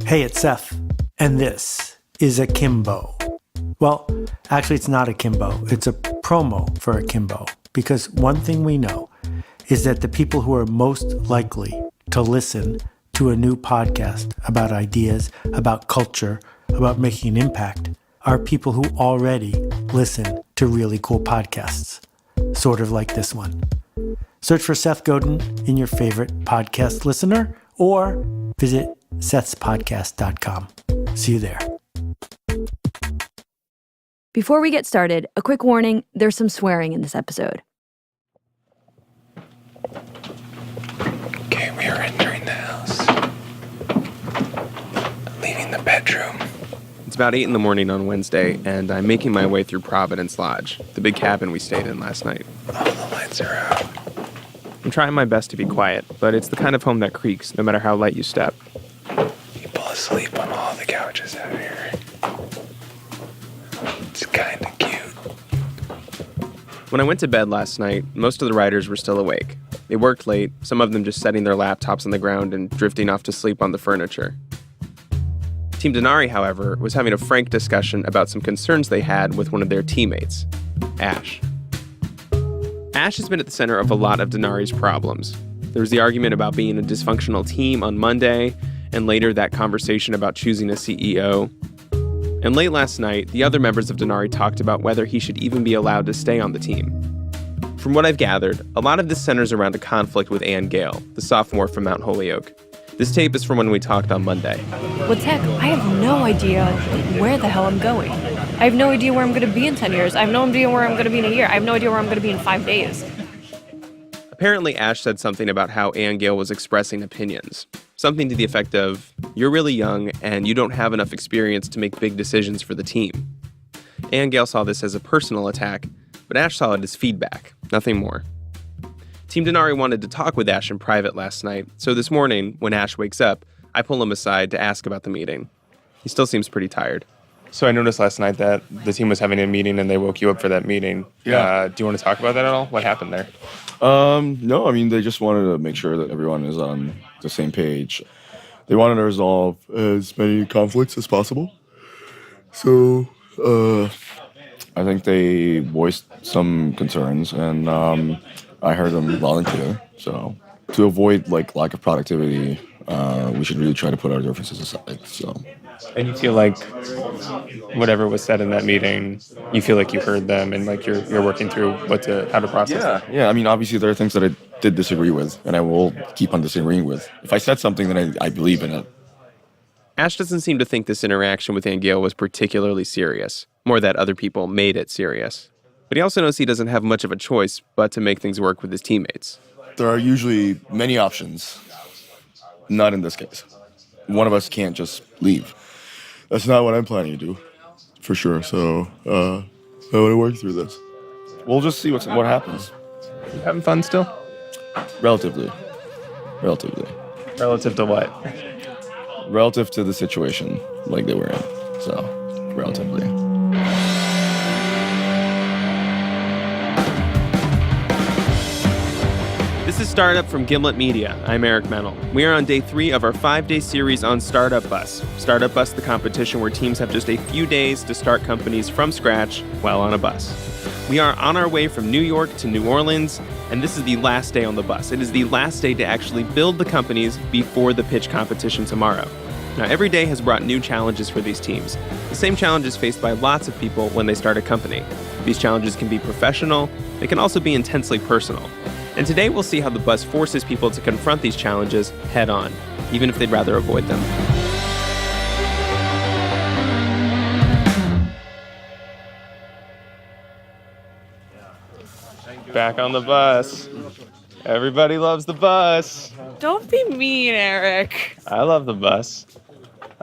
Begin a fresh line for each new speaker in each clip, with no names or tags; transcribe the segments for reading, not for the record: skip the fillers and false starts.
Hey, it's Seth, and this is Akimbo. Well, actually, it's not Akimbo. It's a promo for Akimbo, because one thing we know is that the people who are most likely to listen to a new podcast about ideas, about culture, about making an impact, are people who already listen to really cool podcasts, sort of like this one. Search for Seth Godin in your favorite podcast listener or visit sethspodcast.com. See you there.
Before we get started, a quick warning, there's some swearing in this episode.
Okay, we are entering the house. Leaving the bedroom. It's about 8 in the morning on Wednesday, and I'm making my way through Providence Lodge, the big cabin we stayed in last night. All the lights are out. I'm trying my best to be quiet, but it's the kind of home that creaks no matter how light you step. People asleep on all the couches out here. It's kind of cute. When I went to bed last night, most of the writers were still awake. They worked late, some of them just setting their laptops on the ground and drifting off to sleep on the furniture. Team Denari, however, was having a frank discussion about some concerns they had with one of their teammates, Ash. Ash has been at the center of a lot of Denari's problems. There was the argument about being a dysfunctional team on Monday, and later that conversation about choosing a CEO. And late last night, the other members of Denari talked about whether he should even be allowed to stay on the team. From what I've gathered, a lot of this centers around a conflict with Ann Gale, the sophomore from Mount Holyoke. This tape is from when we talked on Monday.
What's heck? I have no idea where the hell I'm going. I have no idea where I'm going to be in 10 years. I have no idea where I'm going to be in a year. I have no idea where I'm going to be in 5 days.
Apparently, Ash said something about how Ann Gale was expressing opinions. Something to the effect of, you're really young and you don't have enough experience to make big decisions for the team. Ann Gale saw this as a personal attack, but Ash saw it as feedback, nothing more. Team Denari wanted to talk with Ash in private last night, so this morning, when Ash wakes up, I pull him aside to ask about the meeting. He still seems pretty tired. So I noticed last night that the team was having a meeting and they woke you up for that meeting. Yeah. Do you want to talk about that at all? What happened there?
No, I mean, they just wanted to make sure that everyone is on the same page. They wanted to resolve as many conflicts as possible. So, I think they voiced some concerns, and I heard them loud and clear. So, to avoid lack of productivity, we should really try to put our differences aside. So.
And you feel like whatever was said in that meeting, you feel like you heard them and you're working through how to process them?
Yeah. I mean, obviously there are things that I did disagree with, and I will keep on disagreeing with. If I said something, then I believe in it.
Ash doesn't seem to think this interaction with Ann Gale was particularly serious, more that other people made it serious. But he also knows he doesn't have much of a choice but to make things work with his teammates.
There are usually many options. Not in this case. One of us can't just leave. That's not what I'm planning to do, for sure. So, I want to work through this. We'll just see what happens.
You having fun still?
Relatively.
Relative to what?
Relative to the situation they were in. So, relatively.
This is Startup from Gimlet Media. I'm Eric Mennel. We are on day 3 of our 5-day series on StartupBus. StartupBus, the competition where teams have just a few days to start companies from scratch while on a bus. We are on our way from New York to New Orleans, and this is the last day on the bus. It is the last day to actually build the companies before the pitch competition tomorrow. Now, every day has brought new challenges for these teams. The same challenges faced by lots of people when they start a company. These challenges can be professional, they can also be intensely personal. And today we'll see how the bus forces people to confront these challenges head on, even if they'd rather avoid them. Back on the bus. Everybody loves the bus.
Don't be mean, Eric.
I love the bus.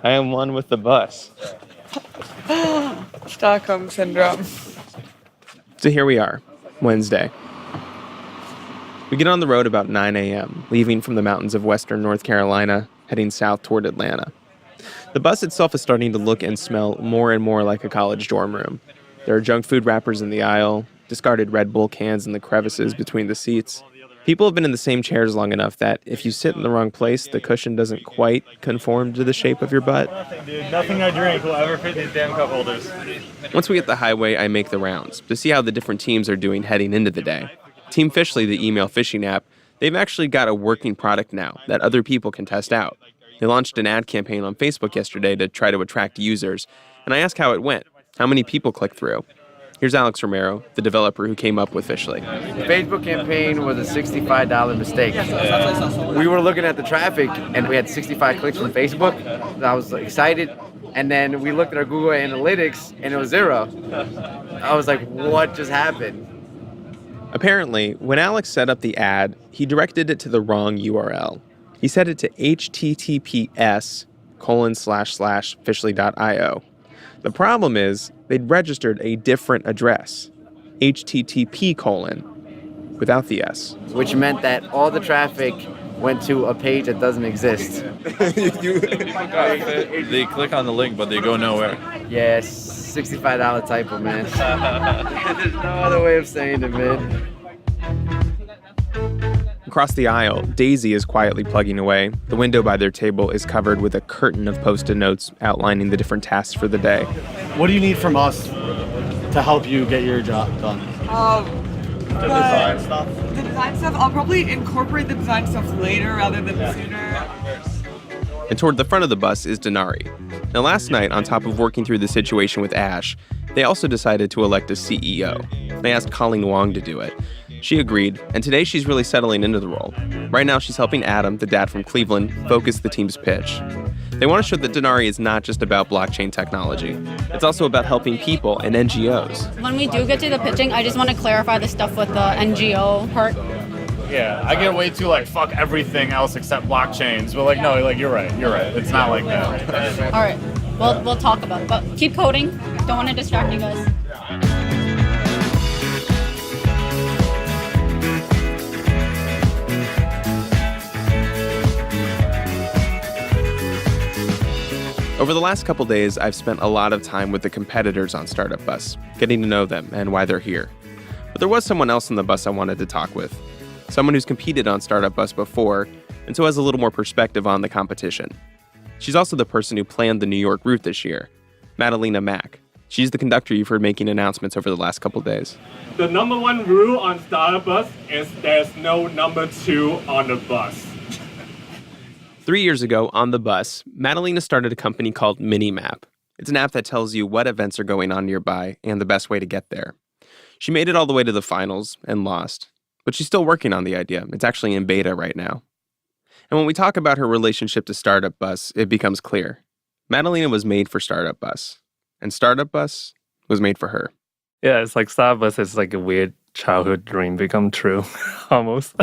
I am one with the bus.
Stockholm Syndrome.
So here we are, Wednesday. We get on the road about 9 a.m., leaving from the mountains of western North Carolina, heading south toward Atlanta. The bus itself is starting to look and smell more and more like a college dorm room. There are junk food wrappers in the aisle, discarded Red Bull cans in the crevices between the seats. People have been in the same chairs long enough that if you sit in the wrong place, the cushion doesn't quite conform to the shape of your butt.
Nothing, dude. Nothing I drink will ever fit these damn cup holders.
Once we hit the highway, I make the rounds to see how the different teams are doing heading into the day. Team Fishly, the email phishing app, they've actually got a working product now that other people can test out. They launched an ad campaign on Facebook yesterday to try to attract users, and I asked how it went, how many people clicked through. Here's Alex Romero, the developer who came up with Fishly.
The Facebook campaign was a $65 mistake. We were looking at the traffic, and we had 65 clicks from Facebook. I was excited, and then we looked at our Google Analytics, and it was 0. I was like, what just happened?
Apparently, when Alex set up the ad, he directed it to the wrong URL. He set it to https://fishly.io. The problem is they'd registered a different address, http: without the S.
Which meant that all the traffic went to a page that doesn't exist.
They click on the link, but they go nowhere.
Yes, $65 typo, man. There's no other way of saying it, man.
Across the aisle, Daisy is quietly plugging away. The window by their table is covered with a curtain of Post-it notes outlining the different tasks for the day.
What do you need from us to help you get your job done?
The design stuff. The design stuff, I'll probably incorporate the design stuff later rather than sooner.
And toward the front of the bus is Denari. Now, last night, on top of working through the situation with Ash, they also decided to elect a CEO. They asked Colleen Wong to do it. She agreed, and today she's really settling into the role. Right now, she's helping Adam, the dad from Cleveland, focus the team's pitch. They want to show that Denari is not just about blockchain technology. It's also about helping people and NGOs.
When we do get to the pitching, I just want to clarify the stuff with the NGO part.
Yeah, I get way too fuck everything else except blockchains. But no, you're right. It's not like that.
All right, we'll talk about it, but keep coding. Don't want to distract you guys.
Over the last couple days, I've spent a lot of time with the competitors on StartupBus, getting to know them and why they're here. But there was someone else on the bus I wanted to talk with. Someone who's competed on StartupBus before, and so has a little more perspective on the competition. She's also the person who planned the New York route this year, Madalena Mack. She's the conductor you've heard making announcements over the last couple days.
The number one rule on StartupBus is there's no number 2 on the bus.
3 years ago, on the bus, Madalena started a company called Minimap. It's an app that tells you what events are going on nearby and the best way to get there. She made it all the way to the finals and lost, but she's still working on the idea. It's actually in beta right now. And when we talk about her relationship to StartupBus, it becomes clear. Madalena was made for StartupBus, and StartupBus was made for her.
Yeah, it's like StartupBus is like a weird childhood dream become true, almost.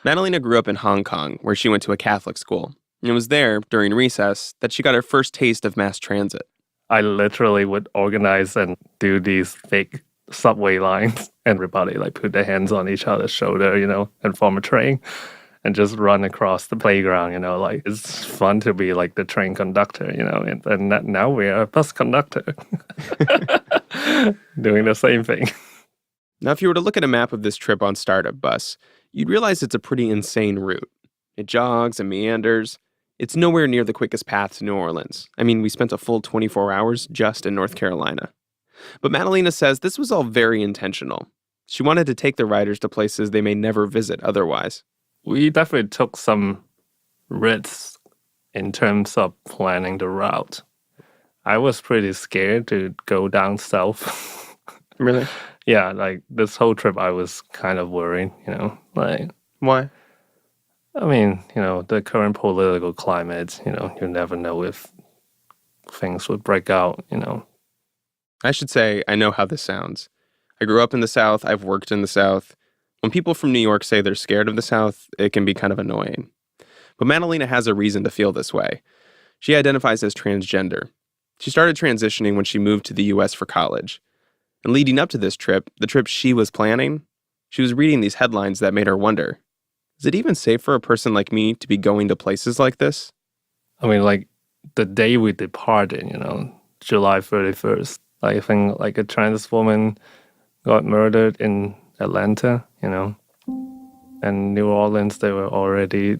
Madalena grew up in Hong Kong, where she went to a Catholic school. And it was there, during recess, that she got her first taste of mass transit.
I literally would organize and do these fake subway lines. Everybody put their hands on each other's shoulder, and form a train and just run across the playground, it's fun to be the train conductor, and now we are a bus conductor doing the same thing.
Now, if you were to look at a map of this trip on StartupBus, you'd realize it's a pretty insane route. It jogs and meanders. It's nowhere near the quickest path to New Orleans. I mean, we spent a full 24 hours just in North Carolina. But Madalena says this was all very intentional. She wanted to take the riders to places they may never visit otherwise.
We definitely took some risks in terms of planning the route. I was pretty scared to go down south.
Really?
Yeah, this whole trip I was kind of worried,
Why?
I mean, the current political climate, you never know if things would break out,
I should say, I know how this sounds. I grew up in the South, I've worked in the South. When people from New York say they're scared of the South, it can be kind of annoying. But Madalena has a reason to feel this way. She identifies as transgender. She started transitioning when she moved to the US for college. And leading up to this trip, the trip she was planning, she was reading these headlines that made her wonder, is it even safe for a person like me to be going to places like this?
I mean, the day we departed, July 31st, I think a trans woman got murdered in Atlanta, and And New Orleans, they were already,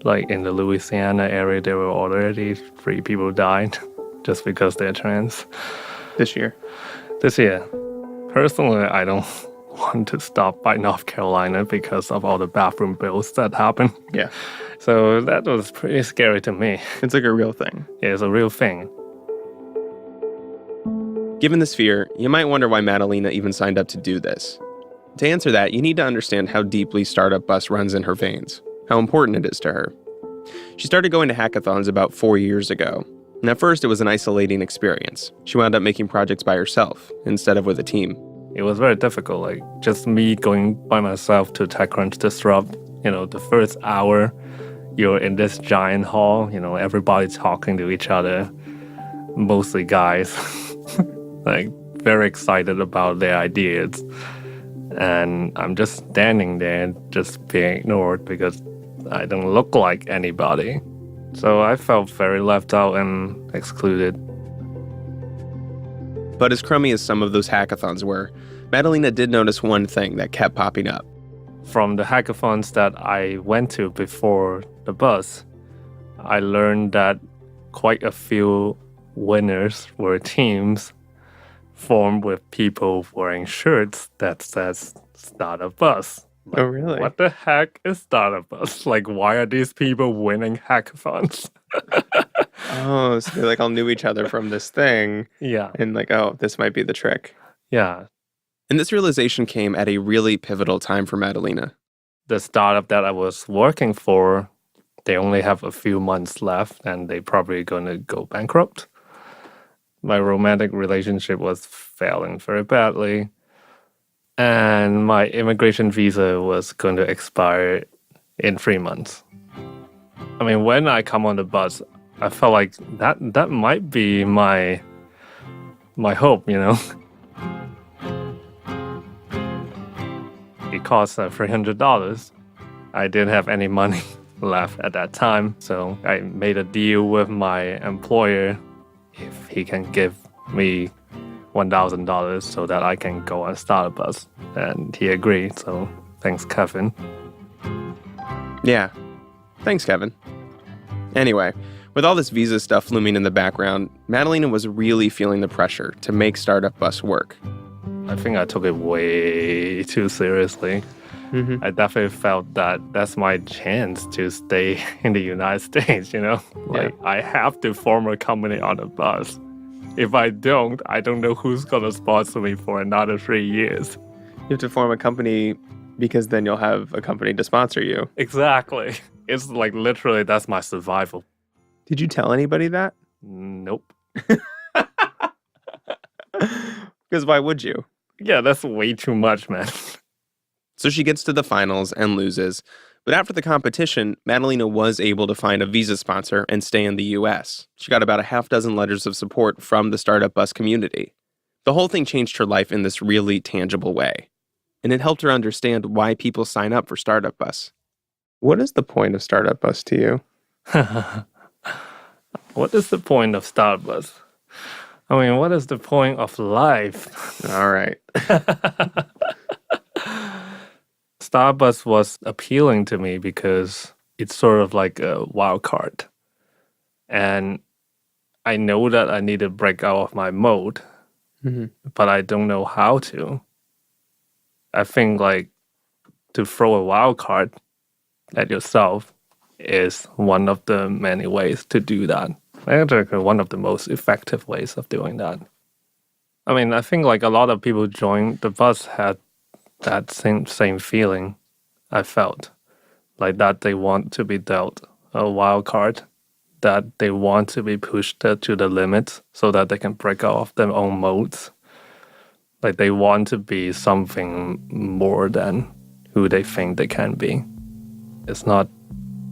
like in the Louisiana area, there were already 3 people died just because they're trans.
This year.
This year. Personally, I don't want to stop by North Carolina because of all the bathroom bills that happen.
Yeah.
So that was pretty scary to me.
It's like a real thing.
Yeah, it's a real thing.
Given this fear, you might wonder why Madalena even signed up to do this. To answer that, you need to understand how deeply StartupBus runs in her veins, how important it is to her. She started going to hackathons about 4 years ago, and at first it was an isolating experience. She wound up making projects by herself instead of with a team.
It was very difficult, like just me going by myself to TechCrunch Disrupt. The first hour, you're in this giant hall, everybody talking to each other, mostly guys, like very excited about their ideas. And I'm just standing there just being ignored because I don't look like anybody. So I felt very left out and excluded.
But as crummy as some of those hackathons were, Madalena did notice one thing that kept popping up.
From the hackathons that I went to before the bus, I learned that quite a few winners were teams formed with people wearing shirts that says StartupBus.
Oh, really?
What the heck is StartupBus? Like, why are these people winning hackathons?
Oh, so they all knew each other from this thing.
Yeah.
And this might be the trick.
Yeah.
And this realization came at a really pivotal time for Madalena.
The startup that I was working for, they only have a few months left and they probably going to go bankrupt. My romantic relationship was failing very badly. And my immigration visa was going to expire in 3 months. I mean, when I come on the bus, I felt like that might be my hope, It cost $300. I didn't have any money left at that time, so I made a deal with my employer if he can give me $1,000 so that I can go on StartupBus. And he agreed, so thanks, Kevin.
Yeah. Thanks, Kevin. Anyway, with all this visa stuff looming in the background, Madalena was really feeling the pressure to make StartupBus work.
I think I took it way too seriously. Mm-hmm. I definitely felt that that's my chance to stay in the United States, I have to form a company on the bus. If I don't know who's going to sponsor me for another 3 years.
You have to form a company because then you'll have a company to sponsor you.
Exactly. It's literally that's my survival.
Did you tell anybody that?
Nope.
Because why would you?
Yeah, that's way too much, man.
So she gets to the finals and loses. But after the competition, Madalena was able to find a visa sponsor and stay in the US. She got about 6 letters of support from the StartupBus community. The whole thing changed her life in this really tangible way. And it helped her understand why people sign up for StartupBus. What is the point of StartupBus to you?
What is the point of StartupBus? I mean, what is the point of life?
All right.
StartupBus was appealing to me because it's sort of like a wild card. And I know that I need to break out of my mode, but I don't know how to. I think to throw a wild card at yourself is one of the many ways to do that. Actually, one of the most effective ways of doing that. I mean, I think a lot of people join the bus had that same feeling I felt. That they want to be dealt a wild card, that they want to be pushed to the limits so that they can break out of their own modes. They want to be something more than who they think they can be. It's not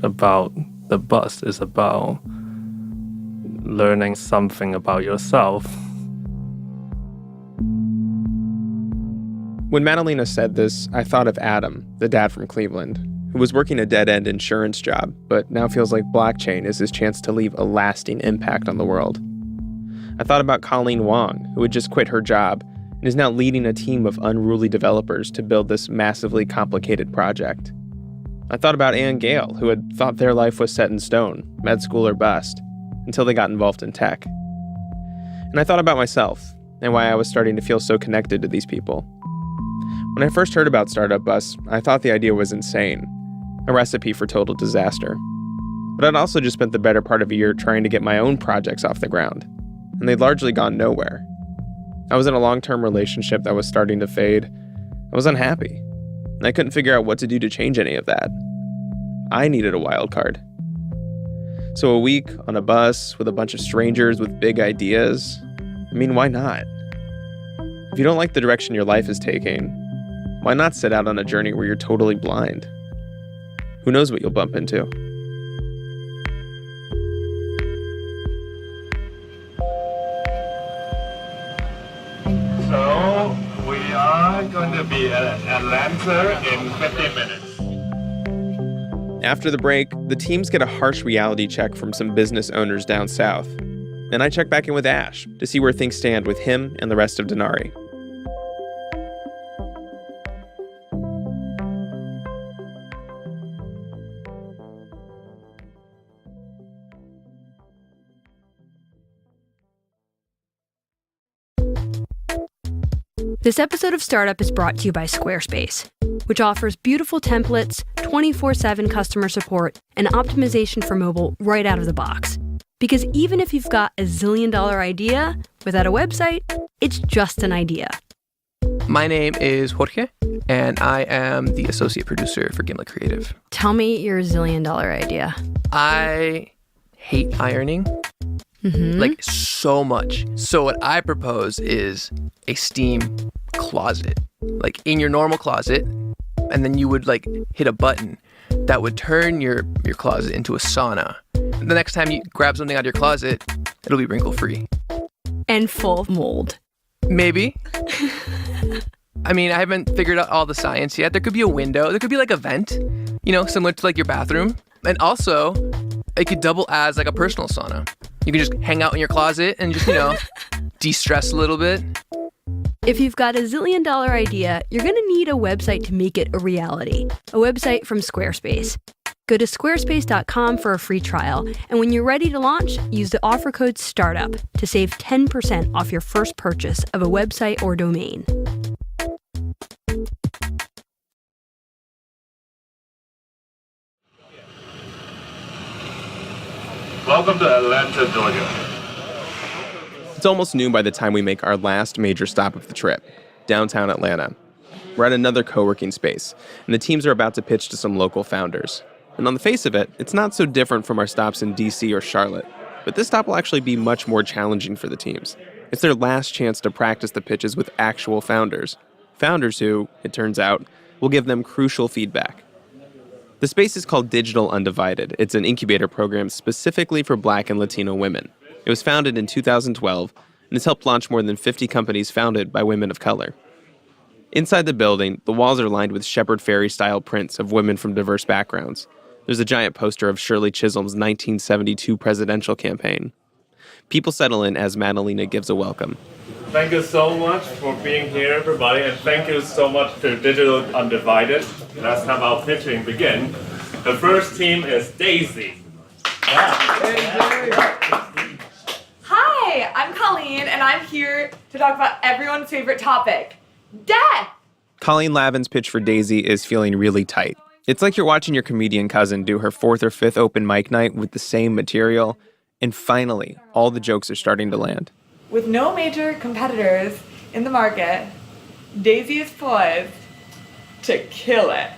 about the bus, it's about learning something about yourself.
When Madalena said this, I thought of Adam, the dad from Cleveland, who was working a dead-end insurance job, but now feels like blockchain is his chance to leave a lasting impact on the world. I thought about Colleen Wong, who had just quit her job and is now leading a team of unruly developers to build this massively complicated project. I thought about Ann Gale, who had thought their life was set in stone, med school or bust, until they got involved in tech. And I thought about myself and why I was starting to feel so connected to these people. When I first heard about StartupBus, I thought the idea was insane, a recipe for total disaster. But I'd also just spent the better part of a year trying to get my own projects off the ground, and they'd largely gone nowhere. I was in a long-term relationship that was starting to fade. I was unhappy, and I couldn't figure out what to do to change any of that. I needed a wild card. So a week on a bus with a bunch of strangers with big ideas, I mean, why not? If you don't like the direction your life is taking, why not set out on a journey where you're totally blind? Who knows what you'll bump into?
So we are going to be at Atlanta in 50 minutes.
After the break, the teams get a harsh reality check from some business owners down south. And I check back in with Ash to see where things stand with him and the rest of Denari.
This episode of Startup is brought to you by Squarespace, which offers beautiful templates, 24/7 customer support, and optimization for mobile right out of the box. Because even if you've got a zillion-dollar idea, without a website, it's just an idea.
My name is Jorge, and I am the associate producer for Gimlet Creative.
Tell me your zillion-dollar idea.
I hate ironing. Like, so much. So what I propose is a steam closet. Like, in your normal closet, and then you would, like, hit a button that would turn your closet into a sauna. The next time you grab something out of your closet, it'll be wrinkle-free.
And full of mold.
Maybe. I mean, I haven't figured out all the science yet. There could be a window. There could be, like, a vent, you know, similar to, like, your bathroom. And also, it could double as, like, a personal sauna. You can just hang out in your closet and just, you know, de-stress a little bit.
If you've got a zillion-dollar idea, you're going to need a website to make it a reality. A website from Squarespace. Go to squarespace.com for a free trial. And when you're ready to launch, use the offer code STARTUP to save 10% off your first purchase of a website or domain.
Welcome to Atlanta, Georgia.
It's almost noon by the time we make our last major stop of the trip, downtown Atlanta. We're at another co-working space, and the teams are about to pitch to some local founders. And on the face of it, it's not so different from our stops in DC or Charlotte. But this stop will actually be much more challenging for the teams. It's their last chance to practice the pitches with actual founders. Founders who, it turns out, will give them crucial feedback. The space is called Digital Undivided. It's an incubator program specifically for Black and Latino women. It was founded in 2012 and has helped launch more than 50 companies founded by women of color. Inside the building, the walls are lined with Shepard Fairey-style prints of women from diverse backgrounds. There's a giant poster of Shirley Chisholm's 1972 presidential campaign. People settle in as Madalena gives a welcome.
Thank you so much for being here, everybody, and thank you so much to Digital Undivided. Let's have our pitching begin. The first team is Daisy.
Hi, I'm Colleen, and I'm here to talk about everyone's favorite topic, death.
Colleen Lavin's pitch for Daisy is feeling really tight. It's like you're watching your comedian cousin do her 4th or 5th open mic night with the same material, and finally, all the jokes are starting to land.
With no major competitors in the market, Daisy is poised to kill it.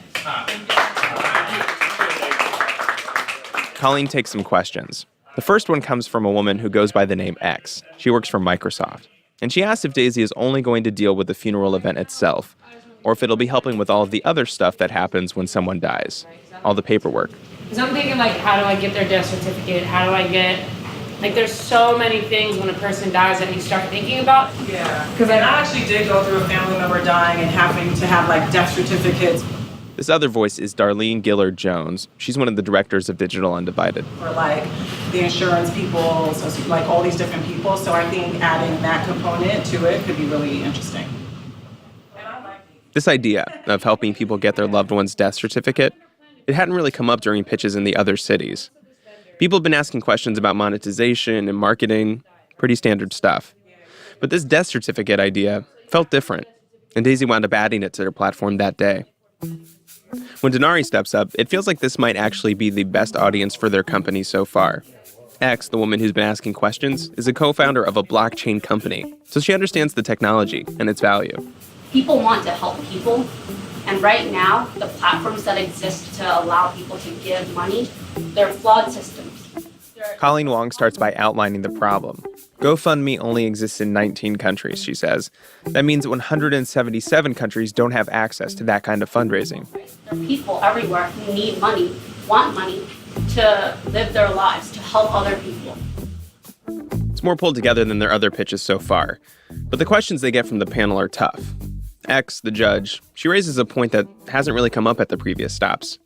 Colleen takes some questions. The first one comes from a woman who goes by the name X. She works for Microsoft. And she asks if Daisy is only going to deal with the funeral event itself, or if it'll be helping with all of the other stuff that happens when someone dies. All the paperwork.
Because I'm thinking, like, how do I get their death certificate? How do I get... Like, there's so many things when a person dies that you start thinking about.
Yeah, because I actually did go through a family member dying and having to have, like, death certificates.
This other voice is Darlene Gillard-Jones. She's one of the directors of Digital Undivided.
For, like, the insurance people, so, like, all these different people. So I think adding that component to it could be really interesting.
This idea of helping people get their loved one's death certificate, It hadn't really come up during pitches in the other cities. People had been asking questions about monetization and marketing, pretty standard stuff. But this death certificate idea felt different, and Daisy wound up adding it to their platform that day. When Denari steps up, it feels like this might actually be the best audience for their company so far. X, the woman who's been asking questions, is a co-founder of a blockchain company, so she understands the technology and its value.
People want to help people, and right now, the platforms that exist to allow people to give money, they're flawed systems.
Colleen Wong starts by outlining the problem. GoFundMe only exists in 19 countries, she says. That means 177 countries don't have access to that kind of fundraising.
There are people everywhere who need money, want money, to live their lives, to help other people.
It's more pulled together than their other pitches so far. But the questions they get from the panel are tough. X, the judge, she raises a point that hasn't really come up at the previous stops.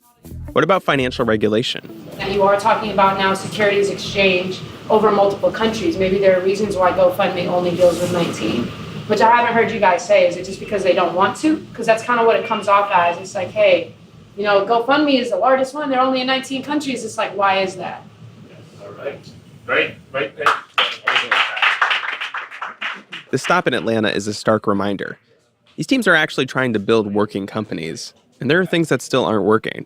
What about financial regulation?
And you are talking about now securities exchange over multiple countries. Maybe there are reasons why GoFundMe only deals with 19, which I haven't heard you guys say. Is it just because they don't want to? Because that's kind of what it comes off as. It's like, hey, you know, GoFundMe is the largest one. They're only in 19 countries. It's like, why is that?
All right. Great.
The stop in Atlanta is a stark reminder. These teams are actually trying to build working companies, and there are things that still aren't working.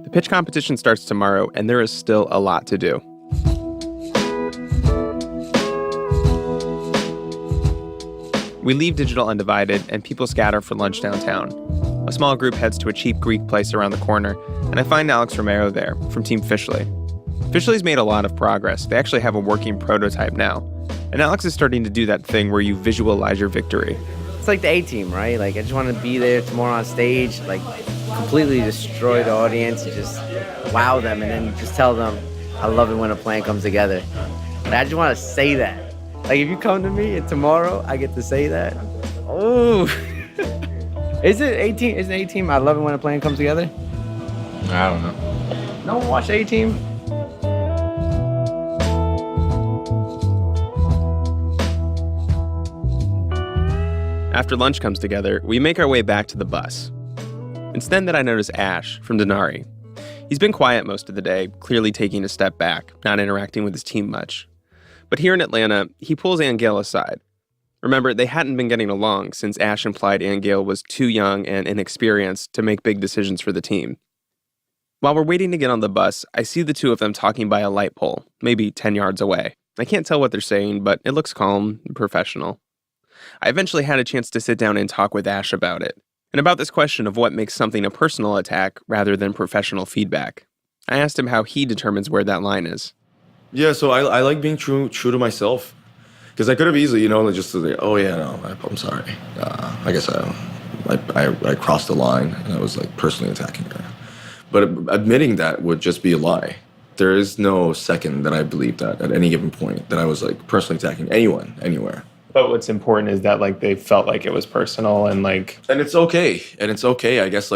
The pitch competition starts tomorrow, and there is still a lot to do. We leave Digital Undivided, and people scatter for lunch downtown. A small group heads to a cheap Greek place around the corner, and I find Alex Romero there from Team Fishly. Fishly's made a lot of progress. They actually have a working prototype now. And Alex is starting to do that thing where you visualize your victory.
It's like the A-Team, right? Like, I just want to be there tomorrow on stage, like, completely destroy the audience and just wow them, and then just tell them, I love it when a plan comes together. And I just want to say that. Like, if you come to me and tomorrow I get to say that, oh. Is it A-Team? Is it A-Team? I love it when a plan comes together?
I don't know.
No one watched A-Team?
After lunch comes together, we make our way back to the bus. It's then that I notice Ash from Denari. He's been quiet most of the day, clearly taking a step back, not interacting with his team much. But here in Atlanta, he pulls Ann Gale aside. Remember, they hadn't been getting along since Ash implied Ann Gale was too young and inexperienced to make big decisions for the team. While we're waiting to get on the bus, I see the two of them talking by a light pole, maybe 10 yards away. I can't tell what they're saying, but it looks calm and professional. I eventually had a chance to sit down and talk with Ash about it, and about this question of what makes something a personal attack rather than professional feedback. I asked him how he determines where that line is.
Yeah, so I like being true to myself. Because I could have easily, just say, oh yeah, no, I'm sorry. I guess I crossed the line and I was like personally attacking her. But admitting that would just be a lie. There is no second that I believe that at any given point that I was like personally attacking anyone, anywhere.
But what's important is that like they felt like it was personal and like...
And it's okay. I guess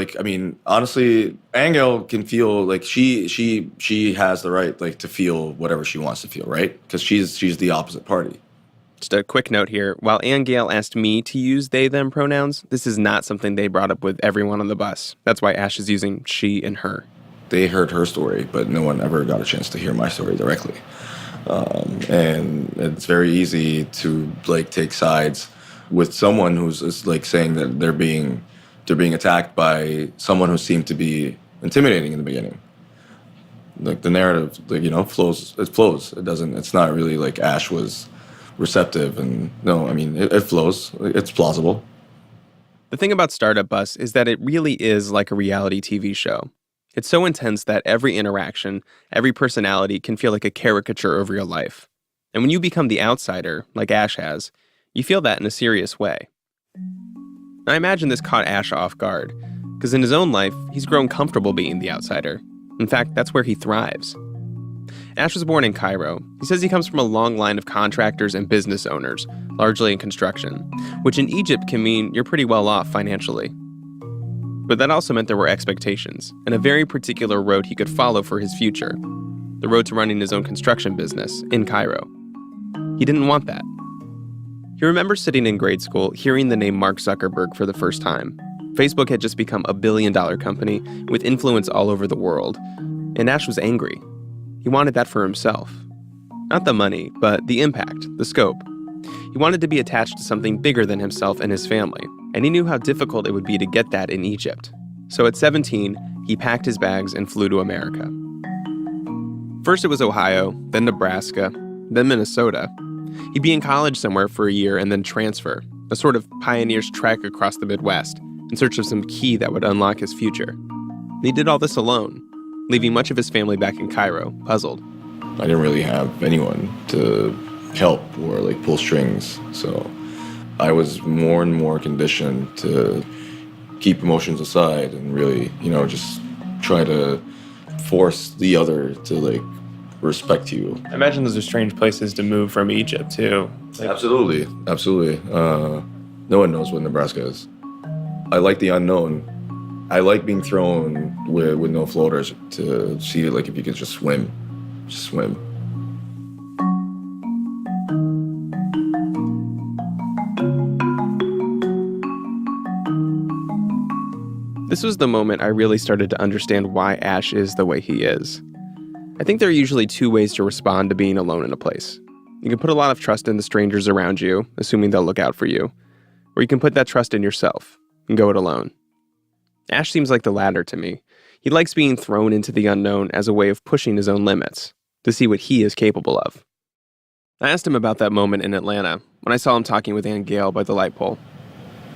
honestly, Angel can feel like she has the right like to feel whatever she wants to feel, right? Because she's the opposite party.
Just a quick note here. While Ann Gale asked me to use they, them pronouns, this is not something they brought up with everyone on the bus. That's why Ash is using she and her.
They heard her story, but no one ever got a chance to hear my story directly. And it's very easy to like take sides with someone who's like saying that they're being attacked by someone who seemed to be intimidating in the beginning. Like the narrative, flows. It flows. It's not really like Ash was receptive, and no, it flows. It's plausible.
The thing about StartupBus is that it really is like a reality TV show. It's so intense that every interaction, every personality can feel like a caricature over your life. And when you become the outsider, like Ash has, you feel that in a serious way. I imagine this caught Ash off guard, because in his own life, he's grown comfortable being the outsider. In fact, that's where he thrives. Ash was born in Cairo. He says he comes from a long line of contractors and business owners, largely in construction, which in Egypt can mean you're pretty well off financially. But that also meant there were expectations, and a very particular road he could follow for his future, the road to running his own construction business in Cairo. He didn't want that. He remembers sitting in grade school, hearing the name Mark Zuckerberg for the first time. Facebook had just become a billion-dollar company with influence all over the world, and Ash was angry. He wanted that for himself. Not the money, but the impact, the scope. He wanted to be attached to something bigger than himself and his family, and he knew how difficult it would be to get that in Egypt. So at 17, he packed his bags and flew to America. First it was Ohio, then Nebraska, then Minnesota. He'd be in college somewhere for a year and then transfer, a sort of pioneer's trek across the Midwest, in search of some key that would unlock his future. And he did all this alone, leaving much of his family back in Cairo, puzzled.
I didn't really have anyone to help or like pull strings, so I was more and more conditioned to keep emotions aside and really, just try to force the other to like respect you.
I imagine those are strange places to move from Egypt too.
Absolutely. No one knows what Nebraska is. I like the unknown. I like being thrown with no floaters to see like if you could just swim. Just swim.
This was the moment I really started to understand why Ash is the way he is. I think there are usually two ways to respond to being alone in a place. You can put a lot of trust in the strangers around you, assuming they'll look out for you. Or you can put that trust in yourself and go it alone. Ash seems like the latter to me. He likes being thrown into the unknown as a way of pushing his own limits, to see what he is capable of. I asked him about that moment in Atlanta, when I saw him talking with Ann Gale by the light pole.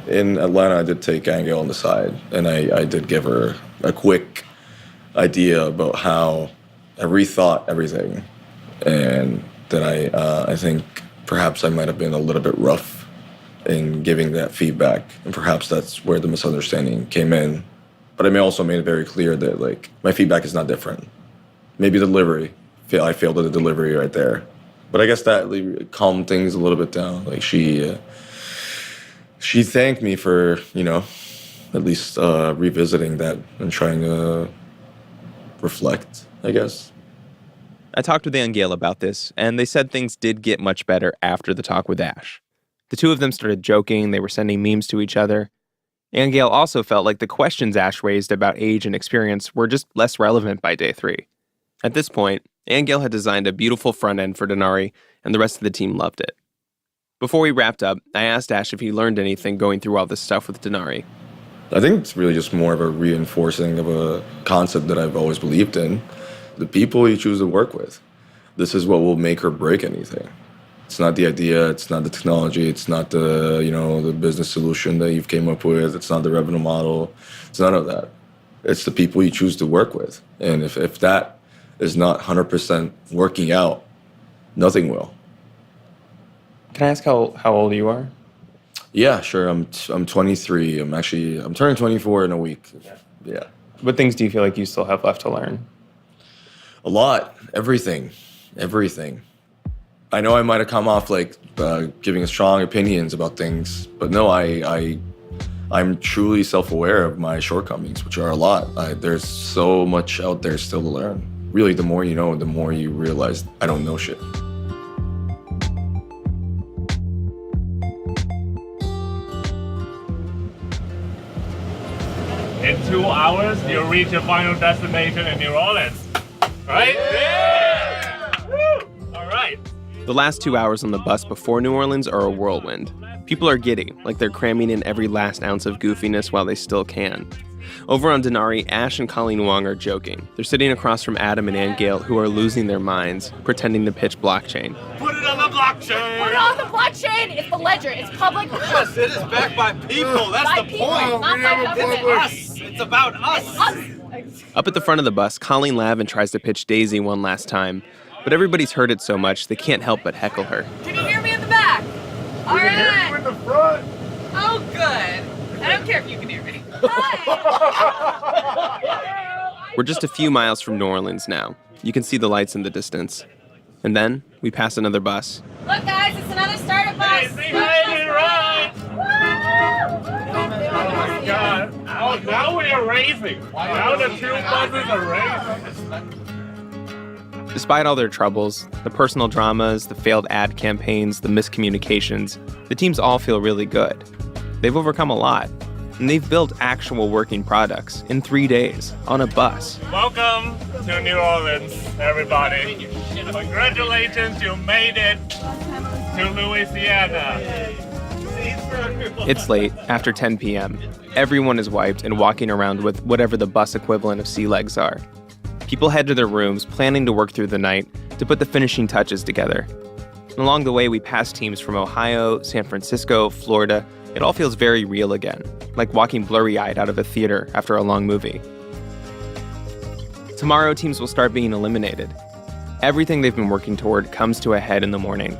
In Atlanta, I did take Ann Gale on the side, and I did give her a quick idea about how I rethought everything, and that I think perhaps I might have been a little bit rough in giving that feedback, and perhaps that's where the misunderstanding came in. But I also made it very clear that like my feedback is not different. Maybe the delivery, I failed at the delivery right there, but I guess that calmed things a little bit down. Like she thanked me for at least revisiting that and trying to reflect, I guess.
I talked with Ann Gale about this, and they said things did get much better after the talk with Ash. The two of them started joking, they were sending memes to each other. Ann Gale also felt like the questions Ash raised about age and experience were just less relevant by day 3. At this point, Ann Gale had designed a beautiful front end for Denari, and the rest of the team loved it. Before we wrapped up, I asked Ash if he learned anything going through all this stuff with Denari.
I think it's really just more of a reinforcing of a concept that I've always believed in. The people you choose to work with. This is what will make or break anything. It's not the idea, it's not the technology, it's not the, the business solution that you've came up with, it's not the revenue model, it's none of that. It's the people you choose to work with. And if that is not 100% working out, nothing will.
Can I ask how old you are?
Yeah, sure. I'm 23. I'm turning 24 in a week. Yeah.
What things do you feel like you still have left to learn?
A lot. Everything. I know I might have come off like giving strong opinions about things, but no, I'm truly self-aware of my shortcomings, which are a lot. There's so much out there still to learn. Really, the more you know, the more you realize I don't know shit.
In 2 hours, you'll reach your final destination in New Orleans. Right? Yeah! Woo! All right.
The last 2 hours on the bus before New Orleans are a whirlwind. People are giddy, like they're cramming in every last ounce of goofiness while they still can. Over on Denari, Ash and Colleen Wong are joking. They're sitting across from Adam and Ann Gale, who are losing their minds, pretending to pitch blockchain.
Put it on the blockchain!
Put it on the blockchain! It's the ledger. It's public.
Yes, it is backed by people. That's
by
the
people,
point.
not by government.
It's us. It's about us.
It's us.
Up at the front of the bus, Colleen Lavin tries to pitch Daisy one last time, but everybody's heard it so much they can't help but heckle her.
Can you hear me in the back? All right.
Hear you in the front.
Oh, good. I don't care if you can hear me.
We're just a few miles from New Orleans now. You can see the lights in the distance. And then we pass another bus.
Look, guys, it's another StartUp bus.
Hey, say hi to Ryan. Oh my God. Oh, now we are racing. Now the two buses are racing.
Despite all their troubles, the personal dramas, the failed ad campaigns, the miscommunications, the teams all feel really good. They've overcome a lot. And they've built actual working products in 3 days on a bus.
Welcome to New Orleans, everybody. Congratulations, you made it to Louisiana.
It's late, after 10 p.m. Everyone is wiped and walking around with whatever the bus equivalent of sea legs are. People head to their rooms, planning to work through the night to put the finishing touches together. And along the way, we pass teams from Ohio, San Francisco, Florida. It all feels very real again, like walking blurry-eyed out of a theater after a long movie. Tomorrow, teams will start being eliminated. Everything they've been working toward comes to a head in the morning.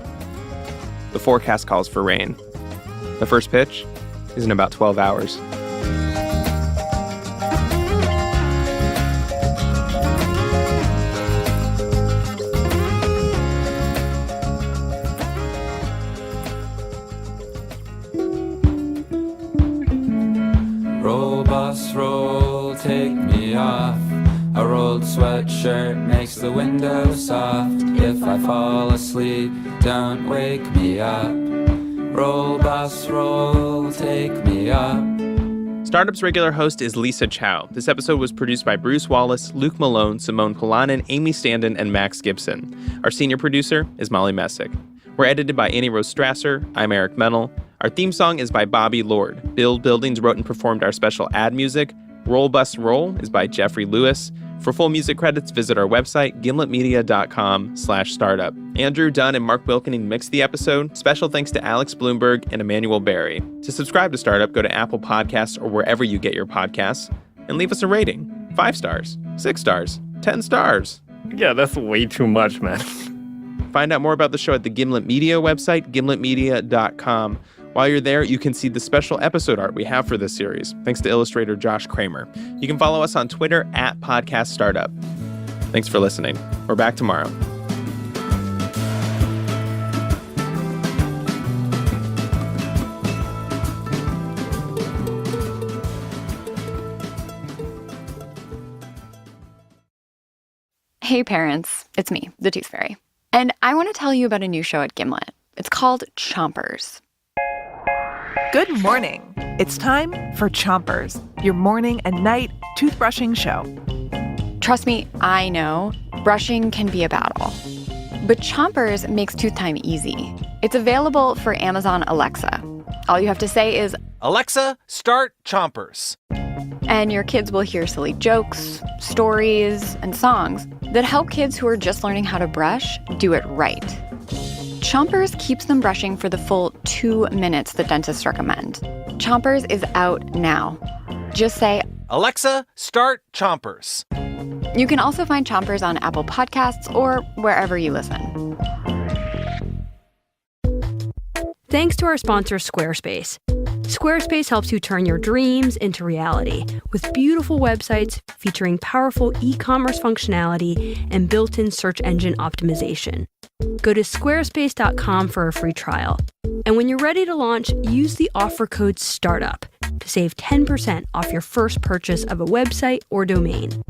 The forecast calls for rain. The first pitch is in about 12 hours.
Roll, bus, roll, take me off. A rolled sweatshirt makes the window soft. If I fall asleep, don't wake me up. Roll, bus, roll, take me up.
Startup's regular host is Lisa Chow. This episode was produced by Bruce Wallace, Luke Malone, Simone Polanen, Amy Standen, and Max Gibson. Our senior producer is Molly Messick. We're edited by Annie Rose Strasser. I'm Eric Mennel. Our theme song is by Bobby Lord. Bill Buildings wrote and performed our special ad music. Roll Bus Roll is by Jeffrey Lewis. For full music credits, visit our website, gimletmedia.com/startup. Andrew Dunn and Mark Wilkening mixed the episode. Special thanks to Alex Bloomberg and Emmanuel Berry. To subscribe to Startup, go to Apple Podcasts or wherever you get your podcasts and leave us a rating. 5 stars, 6 stars, 10 stars.
Yeah, that's way too much, man.
Find out more about the show at the Gimlet Media website, gimletmedia.com. While you're there, you can see the special episode art we have for this series, thanks to illustrator Josh Kramer. You can follow us on Twitter at Podcast Startup. Thanks for listening. We're back tomorrow.
Hey parents, it's me, the Tooth Fairy. And I want to tell you about a new show at Gimlet. It's called Chompers.
Good morning. It's time for Chompers, your morning and night toothbrushing show.
Trust me, I know brushing can be a battle. But Chompers makes tooth time easy. It's available for Amazon Alexa. All you have to say is,
Alexa, start Chompers.
And your kids will hear silly jokes, stories, and songs that help kids who are just learning how to brush do it right. Chompers keeps them brushing for the full 2 minutes that dentists recommend. Chompers is out now. Just say,
Alexa, start Chompers.
You can also find Chompers on Apple Podcasts or wherever you listen.
Thanks to our sponsor, Squarespace. Squarespace helps you turn your dreams into reality with beautiful websites featuring powerful e-commerce functionality and built-in search engine optimization. Go to squarespace.com for a free trial. And when you're ready to launch, use the offer code STARTUP to save 10% off your first purchase of a website or domain.